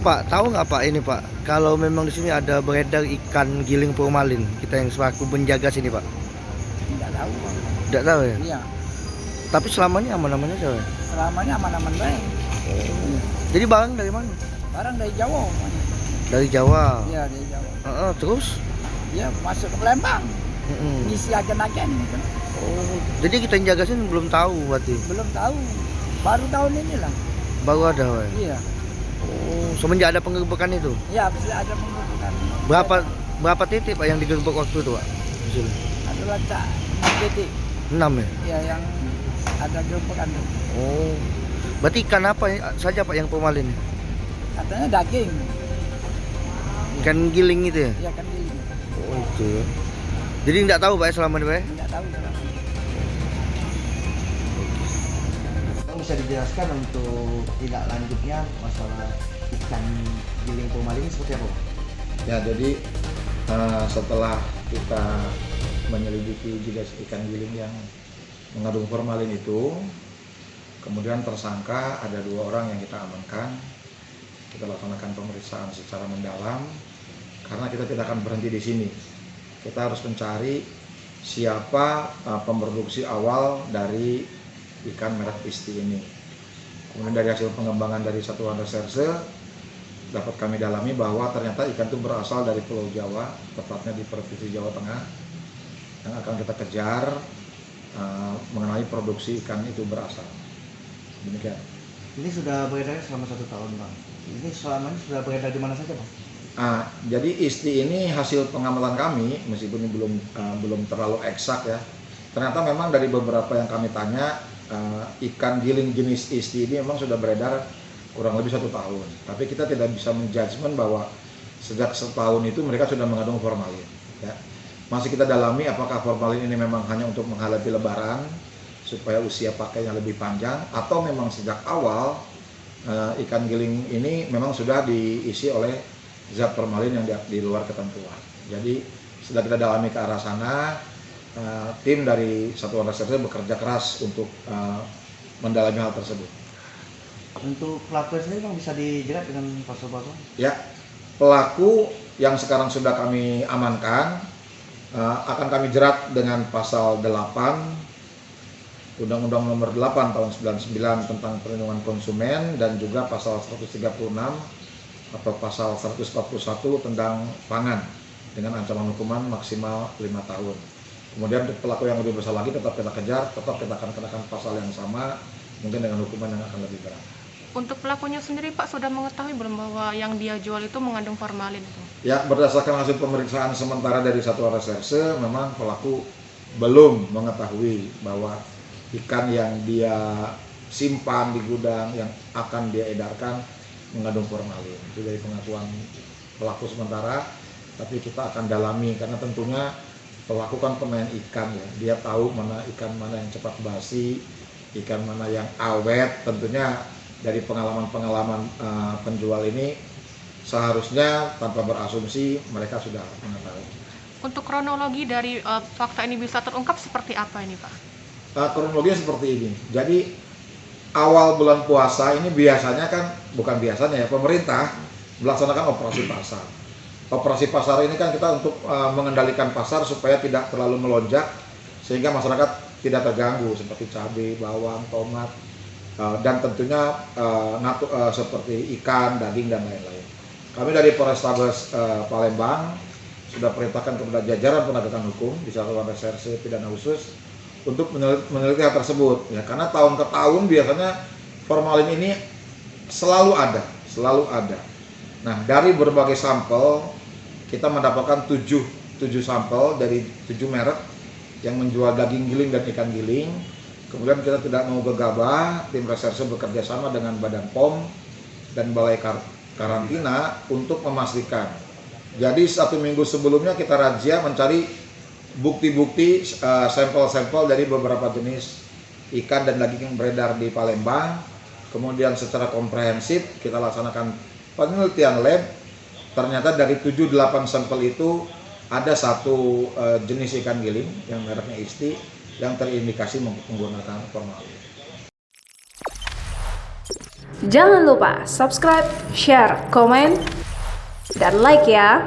Pak, tahu nggak Pak ini Pak, kalau memang di sini ada beredar ikan giling formalin, kita yang selaku penjaga sini Pak? Tidak tahu Bang. Tidak tahu ya? Iya, Tapi selama ini aman-aman aja ya? selamanya aman-aman baik. Jadi barang dari mana? Barang dari Jawa Bang. Dari Jawa. Iya, dari Jawa. Terus? Dia masuk ke Palembang, Mm-mm. ngisi agen-agen gitu. Oh, jadi kita yang jaga sini belum tahu berarti? Belum tahu, baru tahun ini lah. Baru ada Pak? Iya, Oh, semenjak ada penggerbekan itu? iya bisa ada penggerbekan. Berapa titik Pak yang digerebek waktu itu Pak? Di sini? Ada letak 6 titik, 6 ya? ya yang ada gerbekan. Oh, berarti ikan apa saja Pak yang formalin? Katanya daging, Ikan giling itu ya? ya kan giling. Oh itu ya. Jadi nggak tahu Pak ya selama ini Pak ya? Tidak tahu. Bisa dijelaskan untuk tidak lanjutnya masalah ikan giling formalin seperti apa Pak? Ya, jadi setelah kita menyelidiki jenis ikan giling yang mengandung formalin itu, kemudian tersangka ada 2 orang yang kita amankan. Kita laksanakan pemeriksaan secara mendalam karena kita tidak akan berhenti di sini. Kita harus mencari siapa pemproduksi awal dari ikan merah isti ini. Kemudian dari hasil pengembangan dari Satuan Reserse dapat kami dalami bahwa ternyata ikan itu berasal dari Pulau Jawa, tepatnya di Provinsi Jawa Tengah, yang akan kita kejar mengenai produksi ikan itu berasal. Demikian. Ini sudah beredar selama 1 tahun Bang. Ini selama ini sudah beredar di mana saja Bang? Jadi isti ini hasil pengamatan kami, meskipun ini belum terlalu eksak ya. Ternyata memang dari beberapa yang kami tanya, ikan giling jenis isti ini memang sudah beredar kurang lebih 1 tahun. Tapi kita tidak bisa menjudgment bahwa sejak setahun itu mereka sudah mengandung formalin. Ya. Masih kita dalami apakah formalin ini memang hanya untuk menghadapi lebaran supaya usia pakainya lebih panjang, atau memang sejak awal ikan giling ini memang sudah diisi oleh zat formalin yang di luar ketentuan. Jadi sudah kita dalami ke arah sana. Tim dari Satuan Reserse bekerja keras untuk mendalami hal tersebut. Untuk pelaku sendiri Bang bisa dijerat dengan pasal-pasal? Ya, pelaku yang sekarang sudah kami amankan akan kami jerat dengan pasal 8 Undang-Undang Nomor 8 Tahun 99 tentang Perlindungan Konsumen, dan juga pasal 136 atau pasal 141 tentang pangan dengan ancaman hukuman maksimal 5 tahun. Kemudian untuk pelaku yang lebih besar lagi tetap kita kejar, tetap kita akan kenakan pasal yang sama, mungkin dengan hukuman yang akan lebih berat. Untuk pelakunya sendiri Pak sudah mengetahui belum bahwa yang dia jual itu mengandung formalin itu? Ya, berdasarkan hasil pemeriksaan sementara dari Satuan Reserse, memang pelaku belum mengetahui bahwa ikan yang dia simpan di gudang yang akan dia edarkan mengandung formalin. Itu dari pengakuan pelaku sementara, tapi kita akan dalami karena tentunya pelaku kan pemain ikan ya, dia tahu mana ikan mana yang cepat basi, ikan mana yang awet. Tentunya dari pengalaman-pengalaman penjual ini seharusnya tanpa berasumsi mereka sudah mengetahui. Untuk kronologi dari fakta ini bisa terungkap seperti apa ini Pak? Kronologinya seperti ini. Jadi awal bulan puasa ini biasanya kan, bukan biasanya ya, pemerintah melaksanakan operasi pasar. Operasi pasar ini kan kita untuk mengendalikan pasar supaya tidak terlalu melonjak sehingga masyarakat tidak terganggu seperti cabai, bawang, tomat, dan tentunya seperti ikan, daging dan lain-lain. Kami dari Polrestabes Palembang sudah perintahkan kepada jajaran penegakan hukum di Satuan Reserse Pidana Khusus untuk meneliti hal tersebut ya, karena tahun ke tahun biasanya formalin ini selalu ada. Nah, dari berbagai sampel kita mendapatkan 7 sampel dari 7 merek yang menjual daging giling dan ikan giling. Kemudian kita tidak mau gegabah, tim reserse bekerja sama dengan Badan POM dan Balai Karantina untuk memastikan. Jadi 1 minggu sebelumnya kita razia mencari bukti-bukti sampel-sampel dari beberapa jenis ikan dan daging yang beredar di Palembang. Kemudian secara komprehensif kita laksanakan penelitian lab. Ternyata dari 7-8 sampel itu ada 1 jenis ikan giling yang mereknya isti yang terindikasi menggunakan formalin. Jangan lupa subscribe, share, komen, dan like ya.